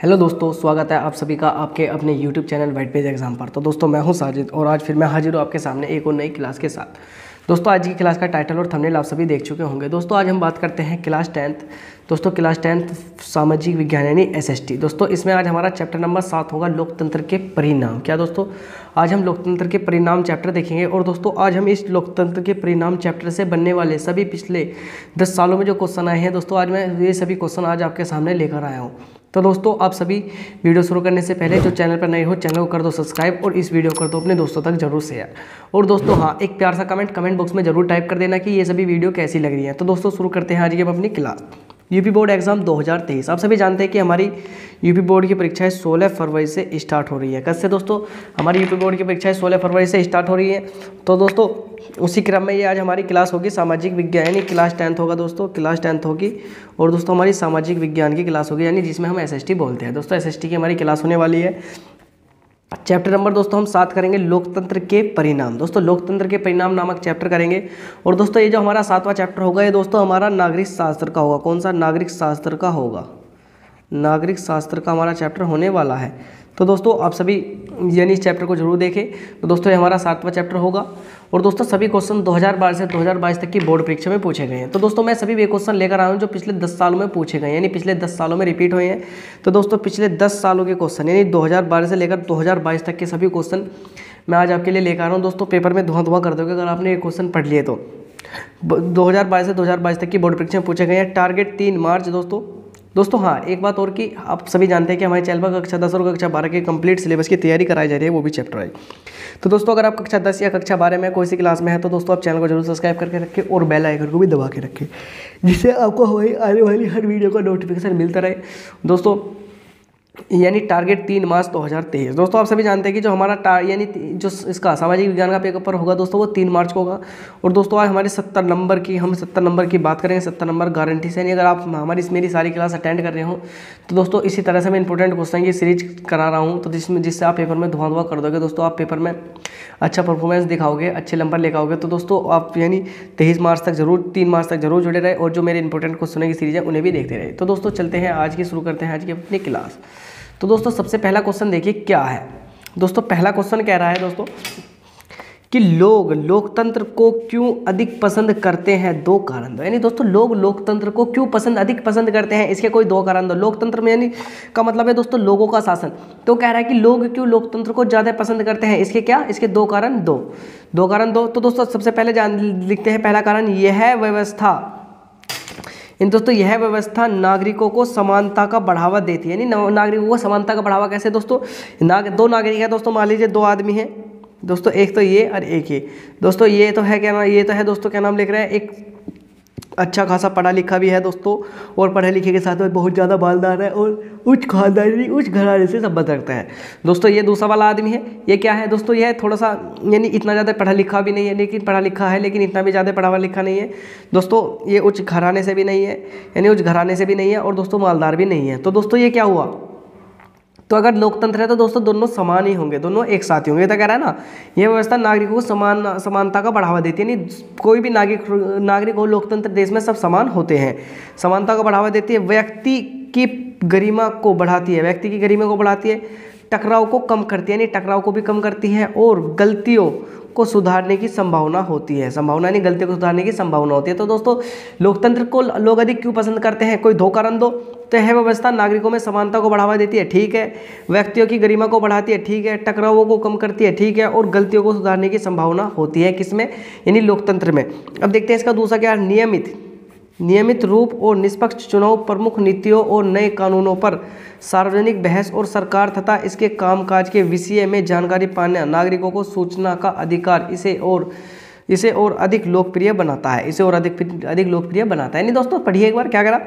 Hello दोस्तों, स्वागत है आप सभी का आपके अपने YouTube channel white page exam पर। तो दोस्तों मैं हूं साजिद और आज फिर मैं हाजिर हूं आपके सामने एक और नई क्लास के साथ। दोस्तों आज की क्लास का टाइटल और थंबनेल आप सभी देख चुके होंगे। दोस्तों आज हम बात करते हैं क्लास 10th। दोस्तों क्लास 10th सामाजिक विज्ञान यानी SST। दोस्तों इसमें आज हमारा चैप्टर नंबर 7 होगा लोकतंत्र के परिणाम। क्या दोस्तों, आज हम लोकतंत्र के परिणाम चैप्टर देखेंगे। और दोस्तों आज हम इस लोकतंत्र के परिणाम चैप्टर से बनने वाले सभी पिछले 10 सालों में जो क्वेश्चन आए हैं दोस्तों, आज मैं ये सभी क्वेश्चन आज आपके सामने लेकर आया हूँ। तो दोस्तों आप सभी वीडियो शुरू करने से पहले जो चैनल पर नए हो चैनल को कर दो सब्सक्राइब और इस वीडियो कर दो अपने दोस्तों तक जरूर शेयर। और दोस्तों हाँ, एक प्यार सा कमेंट बॉक्स में जरूर टाइप कर देना कि ये सभी वीडियो कैसी लग रही है। तो दोस्तों शुरू करते हैं आज की अपनी क्लास। UP board exam 2023। आप सभी जानते हैं कि हमारी यूपी बोर्ड की परीक्षाएं 16 फरवरी से स्टार्ट हो रही है। कब से दोस्तों? हमारी यूपी बोर्ड की परीक्षाएं 16 फरवरी से स्टार्ट हो रही है। तो दोस्तों उसी क्रम में ये आज हमारी क्लास होगी सामाजिक विज्ञान यानी क्लास 10th होगा दोस्तों, क्लास 10th होगी। और दोस्तों हमारी सामाजिक विज्ञान की क्लास होगी यानी जिसमें हम SST बोलते हैं। दोस्तों SST की हमारी क्लास होने वाली है। चैप्टर नंबर दोस्तों हम 7 करेंगे लोकतंत्र के परिणाम। दोस्तों लोकतंत्र के परिणाम नामक चैप्टर करेंगे। और दोस्तों ये जो हमारा 7वां चैप्टर होगा ये दोस्तों हमारा नागरिक शास्त्र का होगा। कौन सा? नागरिक शास्त्र का होगा। नागरिक शास्त्र का हमारा चैप्टर होने वाला है। तो दोस्तों आप सभी यानी इस चैप्टर को जरूर देखें। तो दोस्तों ये हमारा 7वां चैप्टर होगा। और दोस्तों सभी क्वेश्चन 2012 से 2022 तक की बोर्ड परीक्षा में पूछे गए हैं। तो दोस्तों मैं सभी वे क्वेश्चन लेकर आया हूँ जो पिछले 10 सालों में पूछे गए यानी पिछले 10 सालों में रिपीट हुए हैं। तो दोस्तों पिछले 10 सालों के क्वेश्चन यानी 2012 से लेकर 2022 तक के सभी क्वेश्चन मैं आज आपके लिए लेकर आ रहा हूँ। दोस्तों पेपर में धुआं कर दोगे अगर आपने ये क्वेश्चन पढ़ लिए तो। 2012 से 2022 तक की बोर्ड परीक्षा में पूछे गए हैं। टारगेट 3 मार्च दोस्तों हाँ, एक बात और कि आप सभी जानते हैं कि हमारे चैनल पर कक्षा 10 और कक्षा 12 के कंप्लीट सिलेबस की तैयारी कराई जा रही है, वो भी चैप्टर है। तो दोस्तों अगर आप कक्षा 10 या कक्षा 12 में कोई सी क्लास में है तो दोस्तों आप चैनल को जरूर सब्सक्राइब करके रखें और बेल आइकन को भी दबा के रखें जिससे आपको हमारी आने वाली हर वीडियो का नोटिफिकेशन मिलता रहे दोस्तों। यानी टारगेट 3 मार्च 2023। दोस्तों आप सभी जानते हैं कि जो हमारा यानी जो इसका सामाजिक विज्ञान का पेपर होगा दोस्तों वो 3 मार्च को होगा। और दोस्तों आज हमारे 70 नंबर की बात करेंगे। 70 नंबर गारंटी से। यानी अगर आप मेरी सारी क्लास अटेंड कर रहे हो तो दोस्तों इसी तरह से मैं इंपॉर्टेंट क्वेश्चन की सीरीज करा रहा हूँ। तो जिससे आप पेपर में धुआं कर दोगे दोस्तों, आप पेपर में अच्छा परफॉर्मेंस दिखाओगे, अच्छे नंबर लेकर आओगे। तो दोस्तों आप यानी 3 मार्च तक जरूर जुड़े रहे और जो मेरे इंपॉर्टेंट क्वेश्चन की सीरीज है उन्हें भी देखते रहे। तो दोस्तों चलते हैं आज की, शुरू करते हैं आज की अपनी क्लास। तो दोस्तों सबसे पहला क्वेश्चन देखिए क्या है। दोस्तों पहला क्वेश्चन कह रहा है दोस्तों कि लोग लोकतंत्र को क्यों अधिक पसंद करते हैं, 2 कारण दो। यानी दोस्तों लोग लोकतंत्र को क्यों अधिक पसंद करते हैं, इसके कोई 2 कारण दो। लोकतंत्र में यानी का मतलब है दोस्तों लोगों का शासन। तो कह रहा है कि लोग क्यों लोकतंत्र को ज़्यादा पसंद करते हैं, इसके 2 कारण दो। तो दोस्तों सबसे पहले लिखते हैं पहला कारण, यह व्यवस्था दोस्तों यह व्यवस्था नागरिकों को समानता का बढ़ावा देती है। यानी नागरिकों को समानता का बढ़ावा कैसे दोस्तों? 2 नागरिक है दोस्तों, मान लीजिए 2 आदमी हैं दोस्तों, एक तो ये और एक ये दोस्तों। ये तो है दोस्तों क्या नाम लिख रहे हैं, एक अच्छा खासा पढ़ा लिखा भी है दोस्तों और पढ़े लिखे के साथ में बहुत ज़्यादा मालदार है और उच्च घराने से संबंध रखता है दोस्तों। ये दूसरा वाला आदमी है, ये क्या है दोस्तों? यह थोड़ा सा यानी इतना ज़्यादा पढ़ा लिखा भी नहीं है, लेकिन पढ़ा लिखा है लेकिन इतना भी ज़्यादा पढ़ा लिखा नहीं है दोस्तों। ये उच्च घराने से भी नहीं है और दोस्तों मालदार भी नहीं है। तो दोस्तों ये क्या हुआ? तो अगर लोकतंत्र है तो दोस्तों दोनों समान ही होंगे, दोनों एक साथ ही होंगे। तो कह रहा है ना, यह व्यवस्था नागरिकों को समानता का बढ़ावा देती है। यानी कोई भी नागरिक हो, लोकतंत्र देश में सब समान होते हैं, समानता का बढ़ावा देती है, व्यक्ति की गरिमा को बढ़ाती है, टकराव को कम करती है, यानी टकराव को भी कम करती है और गलतियों को सुधारने की संभावना होती है। गलतियों को सुधारने की संभावना होती है। तो दोस्तों लोकतंत्र को लोग अधिक क्यों पसंद करते हैं, कोई 2 कारण दो। तो यह व्यवस्था नागरिकों में समानता को बढ़ावा देती है, ठीक है, व्यक्तियों की गरिमा को बढ़ाती है, ठीक है, टकरावों को कम करती है, ठीक है, और गलतियों को सुधारने की संभावना होती है। किसमें? यानी लोकतंत्र में। अब देखते हैं इसका दूसरा क्या है, नियमित रूप और निष्पक्ष चुनाव, प्रमुख नीतियों और नए कानूनों पर सार्वजनिक बहस और सरकार तथा इसके कामकाज के विषय में जानकारी पाना, नागरिकों को सूचना का अधिकार इसे और अधिक लोकप्रिय बनाता है। यानी दोस्तों पढ़िए एक बार क्या करा।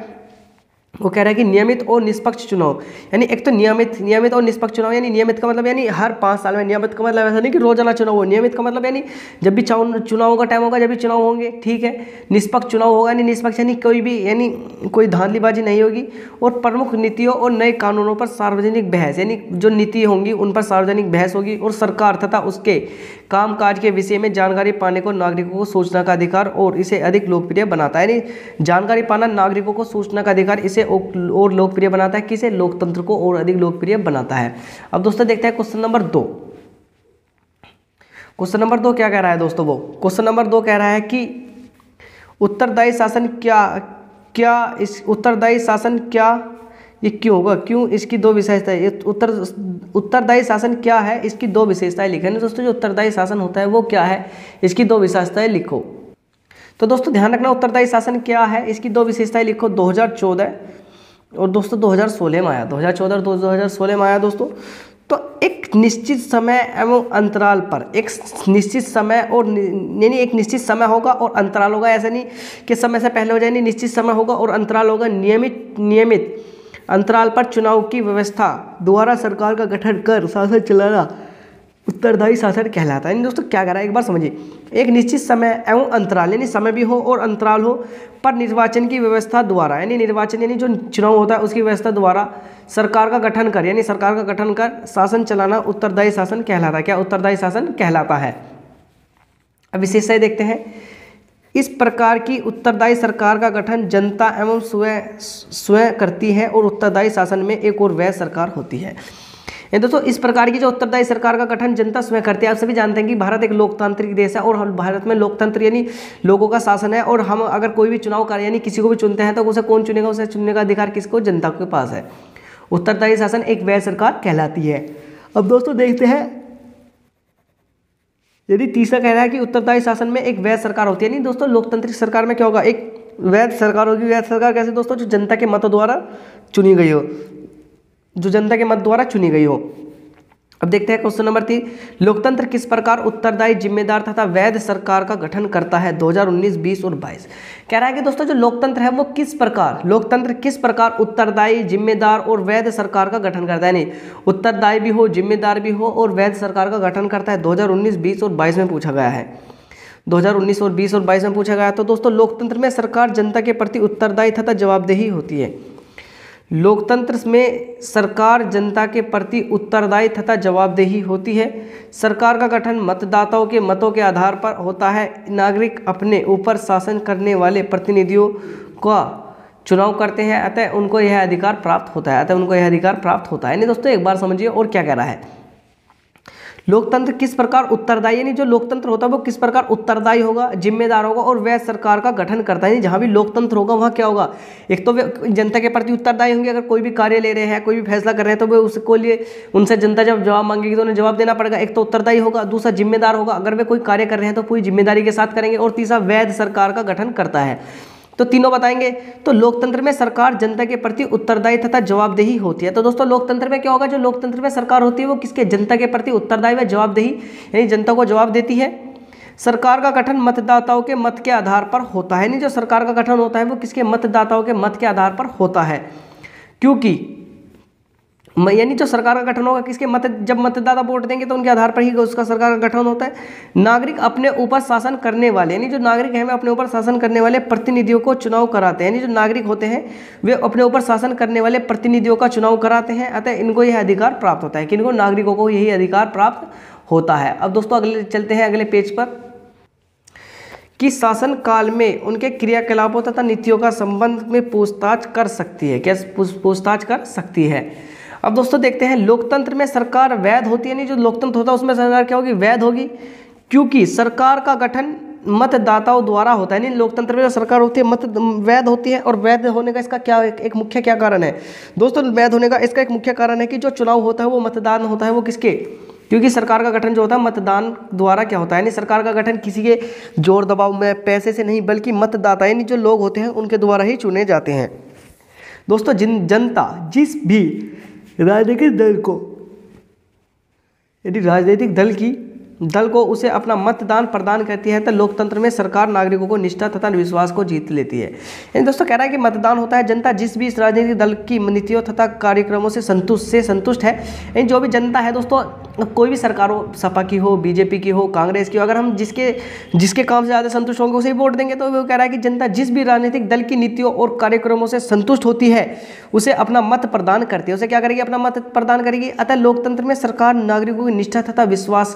वो कह रहा है कि नियमित और निष्पक्ष चुनाव, यानी एक तो नियमित और निष्पक्ष चुनाव। यानी नियमित का मतलब यानी हर 5 साल में, नियमित का मतलब ऐसा नहीं कि रोजाना चुनाव हो। नियमित का मतलब यानी जब भी चुनाव का टाइम होगा जब भी चुनाव होंगे, ठीक है। निष्पक्ष चुनाव होगा, यानी निष्पक्ष यानी कोई धांधलीबाजी नहीं होगी। और प्रमुख नीतियों और नए कानूनों पर सार्वजनिक बहस, यानी जो नीति होंगी उन पर सार्वजनिक बहस होगी। और सरकार तथा उसके कामकाज के विषय में जानकारी पाने को नागरिकों को सूचना का अधिकार और इसे अधिक लोकप्रिय बनाता है। यानी जानकारी पाना, नागरिकों को सूचना का अधिकार इसे और लोकप्रिय बनाता है? किसे? लोकतंत्र को और अधिक लोकप्रिय बनाता है। अब दोस्तों देखते हैं क्वेश्चन नंबर 2। क्वेश्चन नंबर 2 क्या कह रहा है दोस्तों? वो क्वेश्चन नंबर 2 कह रहा है कि उत्तरदायी शासन उत्तरदायी शासन क्या, ये क्यों होगा, क्यों, इसकी दो विशेषताएं। उत्तरदायी शासन क्या है, इसकी दो विशेषताएं लिखें दोस्तों। जो उत्तरदायी शासन होता है वो क्या है, इसकी दो विशेषताएं लिखो। तो दोस्तों ध्यान रखना, उत्तरदायी शासन क्या है, इसकी दो विशेषताएं लिखो। 2014 और दोस्तों 2016 में आया, 2014 और 2016 में आया दोस्तों। तो एक निश्चित समय एवं अंतराल पर, एक निश्चित समय और यानी एक निश्चित समय होगा और अंतराल होगा, ऐसा नहीं कि समय से पहले हो जाए, नहीं, निश्चित समय होगा और अंतराल होगा। नियमित अंतराल पर चुनाव की व्यवस्था द्वारा सरकार का गठन कर शासन चलाना उत्तरदायी शासन कहलाता है। दोस्तों क्या कह रहा है, एक बार समझिए। एक निश्चित समय एवं अंतराल, यानी समय भी हो और अंतराल हो, पर निर्वाचन की व्यवस्था द्वारा, यानी निर्वाचन यानी जो चुनाव होता है उसकी व्यवस्था द्वारा सरकार का गठन कर, यानी सरकार का गठन कर शासन चलाना उत्तरदायी शासन कहलाता है। क्या? उत्तरदायी शासन कहलाता है। अब विशेषताएं देखते हैं। इस प्रकार की उत्तरदायी सरकार का गठन जनता एवं स्वयं करती है और उत्तरदायी शासन में एक और वैध सरकार होती है। दोस्तों इस प्रकार की जो उत्तरदायी सरकार का गठन जनता स्वयं करती है। आप सभी जानते हैं कि भारत एक लोकतांत्रिक देश है और भारत में लोकतंत्र यानी लोगों का शासन है। और हम अगर कोई भी चुनाव कर यानी किसी को भी चुनते हैं तो उसे कौन चुनेगा? उसे चुनने का अधिकार किसको? जनता के पास है। उत्तरदायी शासन एक वैध सरकार कहलाती है। अब दोस्तों देखते हैं, यदि तीसरा कह रहा है कि उत्तरदायी शासन में एक वैध सरकार होती है। नहीं दोस्तों, लोकतांत्रिक सरकार में क्या होगा? एक वैध सरकार होगी। वैध सरकार कैसे दोस्तों? जो जनता के मतों द्वारा चुनी गई हो, जो जनता के मत द्वारा चुनी गई हो। अब देखते हैं क्वेश्चन नंबर 3। लोकतंत्र किस प्रकार उत्तरदायी, जिम्मेदार तथा वैध सरकार का गठन करता है 2019, 20 और 22? कह रहा है कि दोस्तों जो लोकतंत्र है वो किस प्रकार उत्तरदायी, जिम्मेदार और वैध सरकार का गठन करता है। नहीं, उत्तरदायी भी हो, जिम्मेदार भी हो और वैध सरकार का गठन करता है। 2019, 20 और 22 में पूछा गया है। 2019 और 20 और 22 में पूछा गया। तो दोस्तों लोकतंत्र में सरकार जनता के प्रति उत्तरदायी तथा जवाबदेही होती है। लोकतंत्र में सरकार जनता के प्रति उत्तरदायी तथा जवाबदेही होती है। सरकार का गठन मतदाताओं के मतों के आधार पर होता है। नागरिक अपने ऊपर शासन करने वाले प्रतिनिधियों का चुनाव करते हैं, अतः उनको यह अधिकार प्राप्त होता है। नहीं दोस्तों एक बार समझिए और क्या कह रहा है। लोकतंत्र किस प्रकार उत्तरदायी, यानी जो लोकतंत्र होता है वो किस प्रकार उत्तरदायी होगा, जिम्मेदार होगा और वैध सरकार का गठन करता है। जहाँ भी लोकतंत्र होगा वहाँ क्या होगा? एक तो वे जनता के प्रति उत्तरदायी होंगे। अगर कोई भी कार्य ले रहे हैं, कोई भी फैसला कर रहे हैं तो वे उसको लिए उनसे जनता जब जवाब मांगेगी तो उन्हें जवाब देना पड़ेगा। एक तो उत्तरदायी होगा, दूसरा जिम्मेदार होगा। अगर वे कोई कार्य कर रहे हैं तो पूरी जिम्मेदारी के साथ करेंगे और तीसरा वैध सरकार का गठन करता है। तो तीनों बताएंगे। तो लोकतंत्र में सरकार जनता के प्रति उत्तरदायी तथा जवाबदेही होती है। तो दोस्तों लोकतंत्र में क्या होगा? जो लोकतंत्र में सरकार होती है वो किसके? जनता के प्रति उत्तरदायी व जवाबदेही, यानी जनता को जवाब देती है। सरकार का गठन मतदाताओं के मत के आधार पर होता है। नहीं, जो सरकार का गठन होता है वो किसके? मतदाताओं के मत के आधार पर होता है। क्योंकि यानी जो सरकार का गठन होगा किसके? जब मतदाता वोट देंगे तो उनके आधार पर ही उसका सरकार का गठन होता है। नागरिक अपने ऊपर शासन करने वाले, यानी जो नागरिक हैं वे अपने ऊपर शासन करने वाले प्रतिनिधियों को चुनाव कराते हैं। यानी जो नागरिक होते हैं वे अपने ऊपर शासन करने वाले प्रतिनिधियों का चुनाव कराते हैं, अतः इनको यह अधिकार प्राप्त होता है। किनको? नागरिकों को यही अधिकार प्राप्त होता है। अब दोस्तों अगले चलते हैं अगले पेज पर कि शासन काल में उनके क्रियाकलापों तथा नीतियों का संबंध में पूछताछ कर सकती है। क्या पूछताछ कर सकती है? अब दोस्तों देखते हैं, लोकतंत्र में सरकार वैध होती है। नहीं, जो लोकतंत्र होता है उसमें सरकार क्या होगी? वैध होगी, क्योंकि सरकार का गठन मतदाताओं द्वारा होता है। नहीं, लोकतंत्र में जो सरकार होती है वैध होती है। और वैध होने का इसका क्या एक मुख्य क्या कारण है दोस्तों? वैध होने का इसका एक मुख्य कारण है कि जो चुनाव होता है वो मतदान होता है वो किसके? क्योंकि सरकार का गठन जो होता है मतदान द्वारा क्या होता है? यानी सरकार का गठन किसी के जोर दबाव में, पैसे से नहीं, बल्कि मतदाता यानी जो लोग होते हैं उनके द्वारा ही चुने जाते हैं। दोस्तों जनता जिस भी राजनीतिक दल को, यदि राजनीतिक दल को उसे अपना मतदान प्रदान करती है तो लोकतंत्र में सरकार नागरिकों को निष्ठा तथा विश्वास को जीत लेती है। यानी दोस्तों कह रहा है कि मतदान होता है, जनता जिस भी इस राजनीतिक दल की नीतियों तथा कार्यक्रमों से संतुष्ट है। यानी जो भी जनता है दोस्तों कोई भी सरकार हो, सपा की हो, बीजेपी की हो, कांग्रेस की हो, अगर हम जिसके काम से ज़्यादा संतुष्ट होंगे उसे ही वोट देंगे। तो वो कह रहा है कि जनता जिस भी राजनीतिक दल की नीतियों और कार्यक्रमों से संतुष्ट होती है उसे अपना मत प्रदान करती है, उसे क्या करेगी, अपना मत प्रदान करेगी। अतः लोकतंत्र में सरकार नागरिकों की निष्ठा तथा विश्वास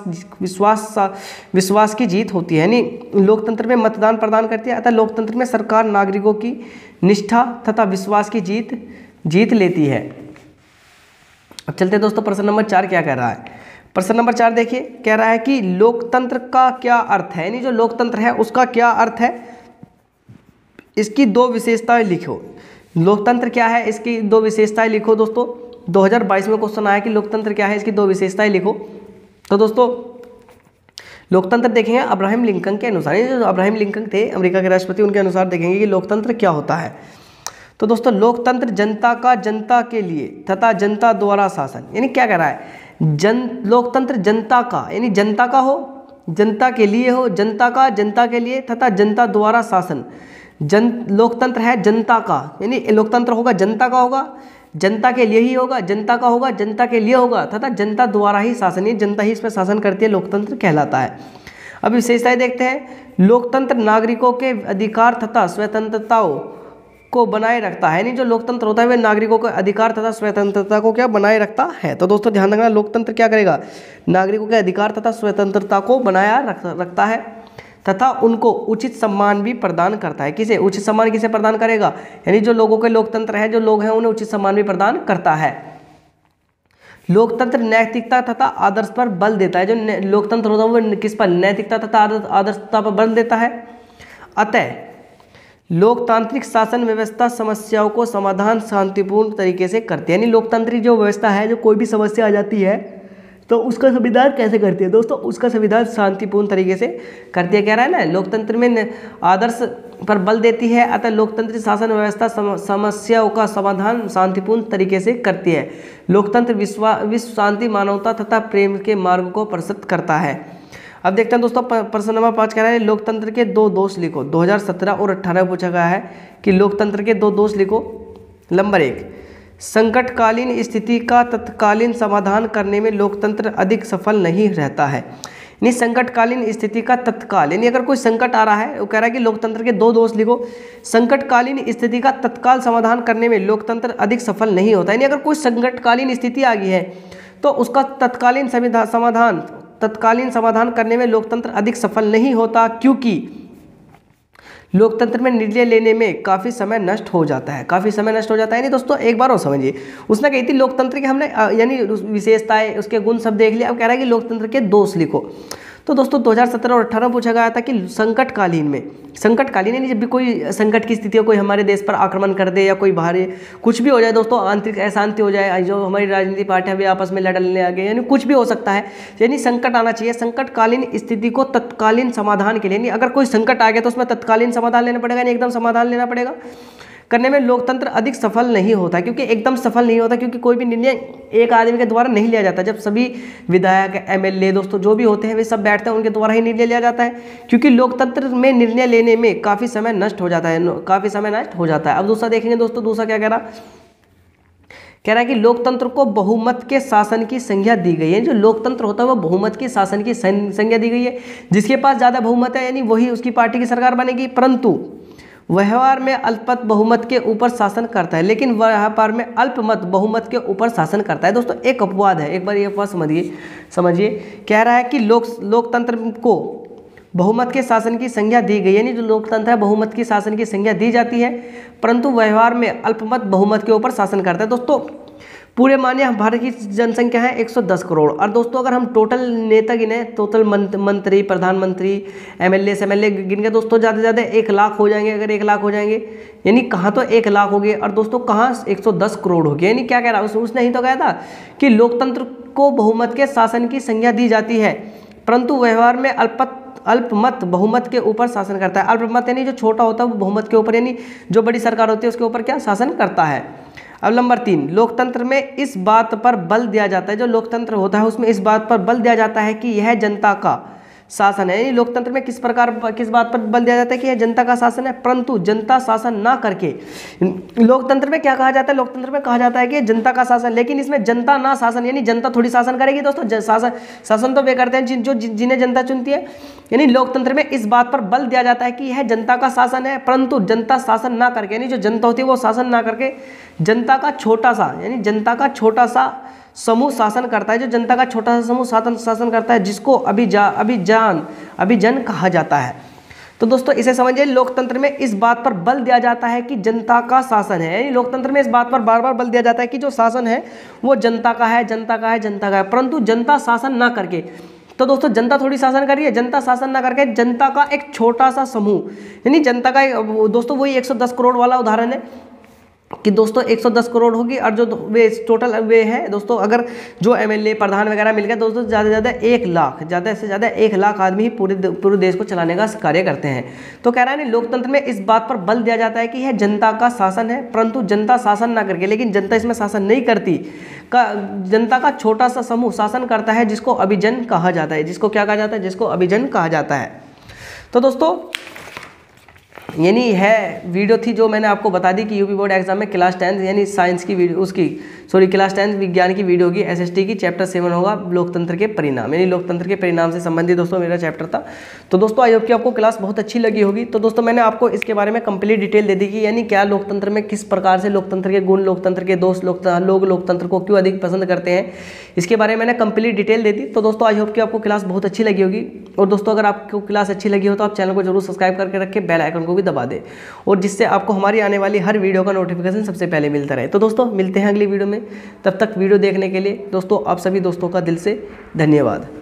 की जीत होती है, यानी लोकतंत्र में मतदान प्रदान करती है, अतः लोकतंत्र में सरकार नागरिकों की निष्ठा तथा विश्वास की जीत लेती है। अब चलते हैं दोस्तों, प्रश्न नंबर 4 क्या कह रहा है। प्रश्न नंबर 4 देखिए, कह रहा है कि लोकतंत्र का क्या अर्थ है, यानी जो लोकतंत्र है उसका क्या अर्थ है, इसकी 2 विशेषताएं लिखो। लोकतंत्र क्या है, इसकी 2 विशेषताएं लिखो। दोस्तों 2022 में क्वेश्चन आया कि लोकतंत्र क्या है, इसकी 2 विशेषताएं लिखो। तो दोस्तों लोकतंत्र देखेंगे अब्राहम लिंकन के अनुसार, जो अब्राहम लिंकन थे अमेरिका के राष्ट्रपति, उनके अनुसार देखेंगे कि लोकतंत्र क्या होता है। तो दोस्तों लोकतंत्र जनता का जनता के लिए तथा जनता द्वारा शासन, यानी क्या कह रहा है, लोकतंत्र जनता का, यानी जनता का हो, जनता के लिए हो, जनता का जनता के लिए तथा जनता द्वारा शासन। लोकतंत्र है जनता का, यानी लोकतंत्र होगा जनता का होगा, जनता के लिए ही होगा, जनता का होगा, जनता के लिए होगा तथा जनता द्वारा ही शासन, ये जनता ही इस पर शासन करती है, लोकतंत्र कहलाता है। अब विशेषताएं देखते हैं। लोकतंत्र नागरिकों के अधिकार तथा स्वतंत्रताओं को बनाए रखता है, यानी जो लोकतंत्र होता है वह नागरिकों के अधिकार तथा स्वतंत्रता को क्या बनाए रखता है। तो दोस्तों ध्यान रखना, लोकतंत्र क्या करेगा, नागरिकों के अधिकार तथा स्वतंत्रता को बनाया रखता है तथा उनको उचित सम्मान भी प्रदान करता है। किसे उचित सम्मान किसे प्रदान करेगा, यानी जो लोगों के लोकतंत्र है, जो लोग हैं उन्हें उचित सम्मान भी प्रदान करता है। लोकतंत्र नैतिकता तथा आदर्श पर बल देता है, जो लोकतंत्र होता है वो किस पर, नैतिकता तथा आदर्शता पर बल देता है। अतः लोकतांत्रिक शासन व्यवस्था समस्याओं को समाधान शांतिपूर्ण तरीके से करती है, यानी लोकतांत्रिक जो व्यवस्था है, जो कोई भी समस्या आ जाती है तो उसका संविधान कैसे करती है दोस्तों, उसका संविधान शांतिपूर्ण तरीके से करती है। कह रहा है ना, लोकतंत्र में आदर्श पर बल देती है, अतः लोकतांत्रिक शासन व्यवस्था समस्याओं का समाधान शांतिपूर्ण तरीके से करती है। लोकतंत्र विश्व शांति, मानवता तथा प्रेम के मार्ग को प्रशस्त करता है। अब देखते हैं दोस्तों, प्रश्न नंबर 5 कह रहा है लोकतंत्र के 2 दोष लिखो। 2017 और 18 पूछा गया है कि लोकतंत्र के 2 दोष लिखो। नंबर 1, संकटकालीन स्थिति का तत्कालीन समाधान करने में लोकतंत्र अधिक सफल नहीं रहता है, यानी संकटकालीन स्थिति का तत्काल, यानी अगर कोई संकट आ रहा है, वो कह रहा है कि लोकतंत्र के 2 दोष लिखो। संकटकालीन स्थिति का तत्काल समाधान करने में लोकतंत्र अधिक सफल नहीं होता, यानी अगर कोई संकटकालीन स्थिति आ गई है तो उसका तत्कालीन समाधान करने में लोकतंत्र अधिक सफल नहीं होता, क्योंकि लोकतंत्र में निर्णय लेने में काफ़ी समय नष्ट हो जाता है, नहीं दोस्तों एक बार और समझिए, उसने कही थी लोकतंत्र के हमने यानी विशेषताएं, उसके गुण सब देख लिया। अब कह रहा है कि लोकतंत्र के दोष लिखो। तो दोस्तों 2017 और 18 पूछा गया था कि संकटकालीन यानी जब भी कोई संकट की स्थिति हो, कोई हमारे देश पर आक्रमण कर दे या कोई बाहरी कुछ भी हो जाए दोस्तों, आंतरिक अशांति हो जाए, जो हमारी राजनीतिक पार्टियां भी आपस में लड़ने आ गए, यानी कुछ भी हो सकता है, यानी संकट आना चाहिए। संकटकालीन स्थिति को तत्कालीन समाधान के लिए, यानी अगर कोई संकट आ गया तो उसमें तत्कालीन समाधान लेना पड़ेगा, यानी एकदम समाधान लेना पड़ेगा, करने में लोकतंत्र अधिक सफल नहीं होता, क्योंकि एकदम सफल नहीं होता, क्योंकि कोई भी निर्णय एक आदमी के द्वारा नहीं लिया जाता। जब सभी विधायक, एमएलए दोस्तों जो भी होते हैं वे सब बैठते हैं, उनके द्वारा ही निर्णय लिया जाता है, क्योंकि लोकतंत्र में निर्णय लेने में काफ़ी समय नष्ट हो जाता है, अब दूसरा देखेंगे दोस्तों, दूसरा क्या कह रहा है कि लोकतंत्र को बहुमत के शासन की संज्ञा दी गई है। जो लोकतंत्र होता है वो बहुमत के शासन की संज्ञा दी गई है, जिसके पास ज़्यादा बहुमत है यानी वही उसकी पार्टी की सरकार बनेगी, परंतु व्यवहार में अल्पमत बहुमत के ऊपर शासन करता है, लेकिन व्यवहार में अल्पमत बहुमत के ऊपर शासन करता है। दोस्तों एक अपवाद है, एक बार ये अपवाद समझिए। कह रहा है कि लोकतंत्र को बहुमत के शासन की संज्ञा दी गई, यानी जो लोकतंत्र है बहुमत की शासन की संज्ञा दी जाती है, परंतु व्यवहार में अल्पमत बहुमत के ऊपर शासन करता है। दोस्तों पूरे मानिए भारत की जनसंख्या है 110 करोड़, और दोस्तों अगर हम टोटल नेता गिने, टोटल मंत्री, प्रधानमंत्री, एमएलए गिन के दोस्तों ज़्यादा से ज़्यादा 1 लाख हो जाएंगे। अगर 1 लाख हो जाएंगे यानी कहाँ तो 1 लाख हो गए, और दोस्तों कहाँ 110 करोड़ हो गए। यानी क्या कह रहा है उसने ही तो कहा था कि लोकतंत्र को बहुमत के शासन की संज्ञा दी जाती है, परंतु व्यवहार में अल्पमत बहुमत के ऊपर शासन करता है। अल्पमत यानी जो छोटा होता है वो बहुमत के ऊपर, यानी जो बड़ी सरकार होती है उसके ऊपर क्या शासन करता है। अब नंबर 3, लोकतंत्र में इस बात पर बल दिया जाता है, जो लोकतंत्र होता है उसमें इस बात पर बल दिया जाता है कि यह जनता का शासन है, यानी लोकतंत्र में किस बात पर बल दिया जाता है कि यह जनता का शासन है, परंतु जनता शासन ना करके। लोकतंत्र में क्या कहा जाता है, लोकतंत्र में कहा जाता है कि जनता का शासन, लेकिन इसमें जनता ना शासन, यानी जनता थोड़ी शासन करेगी दोस्तों, शासन तो वे करते हैं जिन्हें जनता चुनती है। यानी लोकतंत्र में इस बात पर बल दिया जाता है कि यह जनता का शासन है, परंतु जनता शासन ना करके, यानी जो जनता होती है वो शासन ना करके जनता का छोटा सा, यानी जनता का छोटा सा समूह शासन करता है, जो जनता का छोटा सा समूह शासन करता है, जिसको अभिजन कहा जाता है। तो दोस्तों इसे समझिए, लोकतंत्र में इस बात पर बल दिया जाता है कि जनता का शासन है, यानी लोकतंत्र में इस बात पर बार बार बल दिया जाता है कि जो शासन है वो जनता का है, परंतु जनता शासन ना करके। तो दोस्तों जनता थोड़ी शासन कर रही है, जनता शासन ना करके जनता का एक छोटा सा समूह, यानी जनता का दोस्तों वही 110 करोड़ वाला उदाहरण है कि दोस्तों 110 करोड़ होगी, और जो वे टोटल वे है दोस्तों, अगर जो एमएलए प्रधान वगैरह मिल गया दोस्तों, ज़्यादा से ज़्यादा 1 लाख, ज़्यादा से ज़्यादा 1 लाख आदमी ही पूरे देश को चलाने का कार्य करते हैं। तो कह रहा है लोकतंत्र में इस बात पर बल दिया जाता है कि यह जनता का शासन है, परंतु जनता शासन ना करके, लेकिन जनता इसमें शासन नहीं करती, जनता का छोटा सा समूह शासन करता है, जिसको अभिजन कहा जाता है। जिसको क्या कहा जाता है, जिसको अभिजन कहा जाता है। तो दोस्तों यानी है वीडियो थी जो मैंने आपको बता दी कि यूपी बोर्ड एग्जाम में क्लास 10 यानी साइंस की वीडियो, क्लास 10 विज्ञान की वीडियो होगी, एसएसटी की चैप्टर 7 होगा लोकतंत्र के परिणाम, यानी लोकतंत्र के परिणाम से संबंधित दोस्तों मेरा चैप्टर था। तो दोस्तों आई होप कि आपको क्लास बहुत अच्छी लगी होगी। तो दोस्तों मैंने आपको इसके बारे में कंप्लीट डिटेल दे दी कि यानी क्या लोकतंत्र में किस प्रकार से लोकतंत्र के गुण, लोकतंत्र के दोष, लोग लोकतंत्र को क्यों अधिक पसंद करते हैं, इसके बारे में मैंने कंप्लीट डिटेल दे दी। तो दोस्तों आई होप कि आपको क्लास बहुत अच्छी लगी होगी। और दोस्तों अगर आपको क्लास अच्छी लगी हो तो आप चैनल को जरूर सब्सक्राइब करके रखें, बेल आइकन को भी दबा दें, और जिससे आपको हमारी आने वाली हर वीडियो का नोटिफिकेशन सबसे पहले मिलता रहे। तो दोस्तों मिलते हैं अगली वीडियो में, तब तक वीडियो देखने के लिए दोस्तों आप सभी दोस्तों का दिल से धन्यवाद।